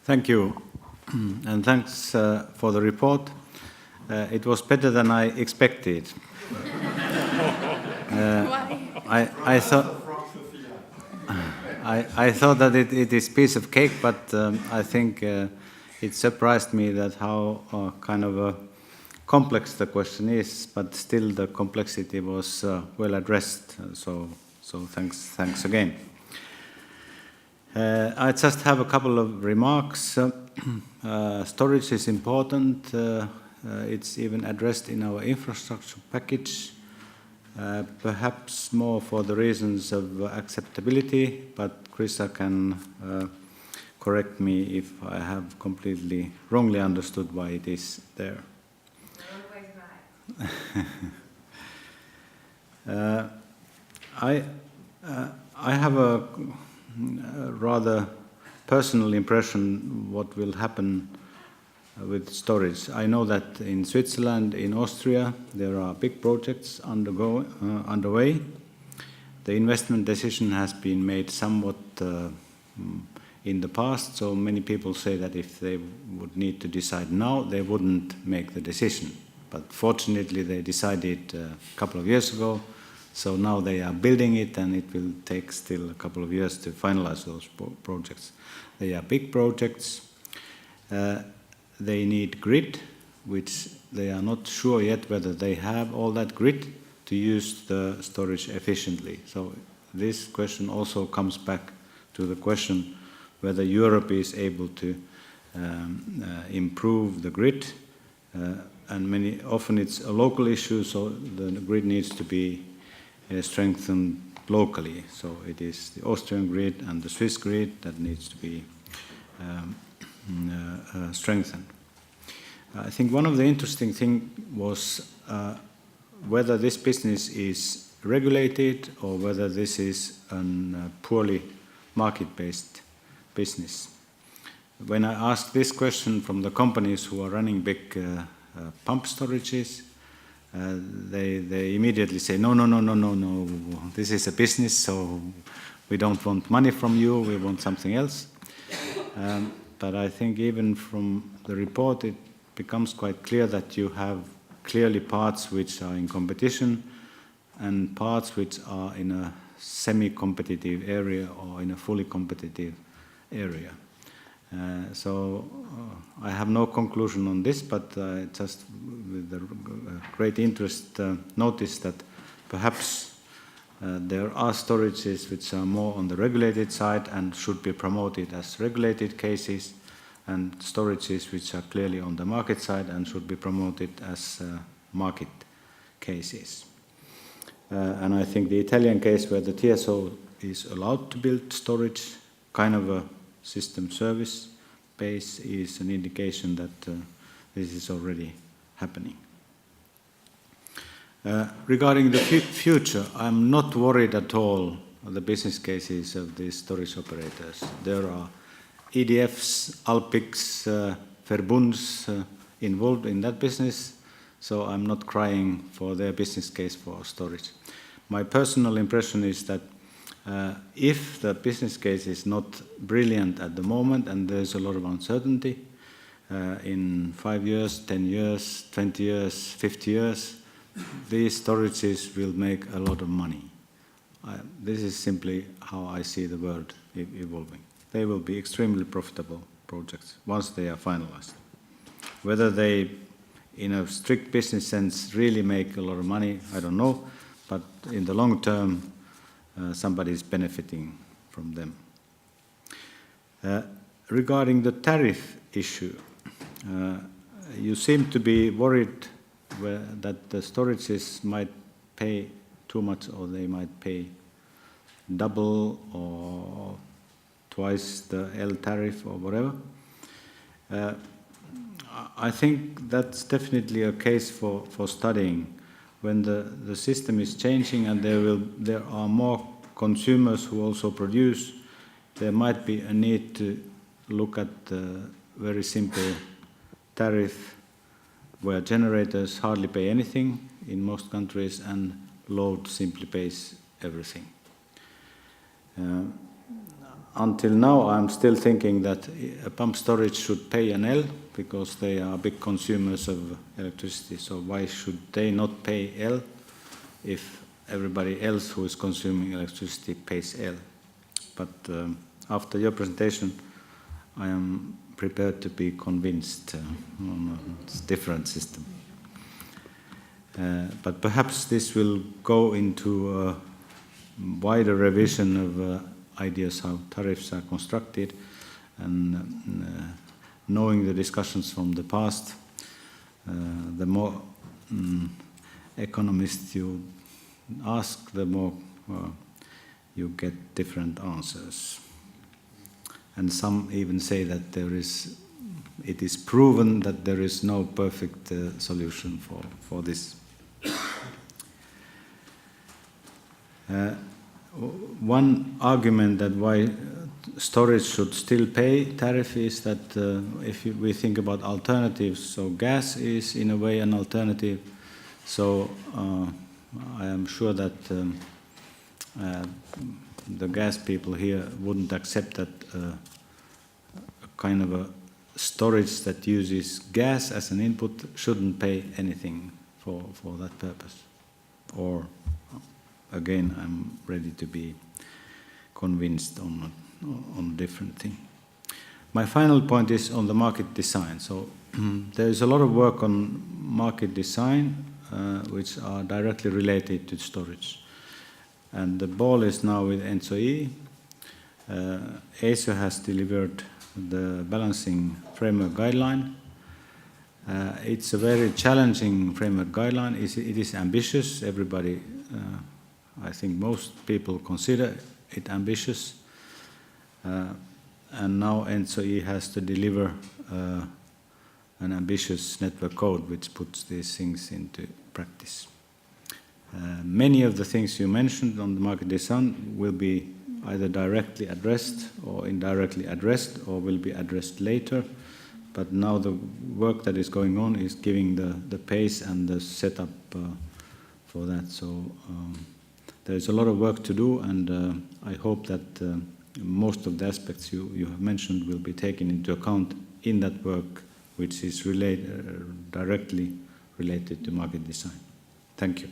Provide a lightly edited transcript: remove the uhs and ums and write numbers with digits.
Thank you, and thanks for the report. It was better than I expected. Why? I thought that it is piece of cake, but I think it surprised me that how kind of complex the question is, but still the complexity was well addressed. So thanks again. I just have a couple of remarks. Storage is important. It's even addressed in our infrastructure package, perhaps more for the reasons of acceptability, but Krista can correct me if I have completely wrongly understood why it is there. You're always right. I have a rather personal impression what will happen with storage. I know that in Switzerland, in Austria, there are big projects underway. The investment decision has been made somewhat in the past, so many people say that if they would need to decide now, they wouldn't make the decision. But fortunately, they decided a couple of years ago, so now they are building it, and it will take still a couple of years to finalize those projects. They are big projects. They need grid, which they are not sure yet whether they have all that grid to use the storage efficiently. So this question also comes back to the question whether Europe is able to improve the grid. And often it's a local issue, so the grid needs to be strengthened locally. So it is the Austrian grid and the Swiss grid that needs to be strengthened. I think one of the interesting things was whether this business is regulated or whether this is a purely market-based business. When I asked this question from the companies who are running big pump storages, they immediately say, no, this is a business, so we don't want money from you, we want something else. But I think even from the report, it becomes quite clear that you have clearly parts which are in competition and parts which are in a semi-competitive area or in a fully competitive area. So I have no conclusion on this, but just with great interest noticed that perhaps there are storages which are more on the regulated side and should be promoted as regulated cases, and storages which are clearly on the market side and should be promoted as market cases. And I think the Italian case where the TSO is allowed to build storage, kind of a system service base, is an indication that this is already happening. Regarding the future, I'm not worried at all of the business cases of these storage operators. There are EDFs, Alpics, Verbunds involved in that business, so I'm not crying for their business case for storage. My personal impression is that if the business case is not brilliant at the moment and there's a lot of uncertainty, in 5 years, 10 years, 20 years, 50 years, these storages will make a lot of money. This is simply how I see the world evolving. They will be extremely profitable projects once they are finalized. Whether they, in a strict business sense, really make a lot of money, I don't know, but in the long term, somebody is benefiting from them. Regarding the tariff issue, you seem to be worried that the storages might pay too much, or they might pay double or twice the L tariff or whatever. I think that's definitely a case for studying. When the system is changing and there are more consumers who also produce, there might be a need to look at the very simple tariff where generators hardly pay anything in most countries and load simply pays everything. until now, I'm still thinking that a pump storage should pay an L because they are big consumers of electricity. So why should they not pay L if everybody else who is consuming electricity pays L? But after your presentation, I am prepared to be convinced on a different system. But perhaps this will go into a wider revision of ideas how tariffs are constructed, and knowing the discussions from the past, the more economists you ask, the more you get different answers. And some even say that it is proven that there is no perfect solution for this. One argument that why storage should still pay tariff is that if we think about alternatives, so gas is in a way an alternative. So I am sure that the gas people here wouldn't accept that a kind of a storage that uses gas as an input shouldn't pay anything for that purpose. Or again, I'm ready to be convinced on a different thing. My final point is on the market design. So there is a lot of work on market design which are directly related to storage. And the ball is now with ENTSO-E. ASO has delivered the balancing framework guideline. It's a very challenging framework guideline. It is ambitious. Everybody, I think most people consider it ambitious. And now ENTSO-E has to deliver an ambitious network code which puts these things into practice. Many of the things you mentioned on the market design will be either directly addressed or indirectly addressed, or will be addressed later. But now the work that is going on is giving the pace and the setup for that. So there is a lot of work to do, and I hope that most of the aspects you have mentioned will be taken into account in that work, which is directly related to market design. Thank you.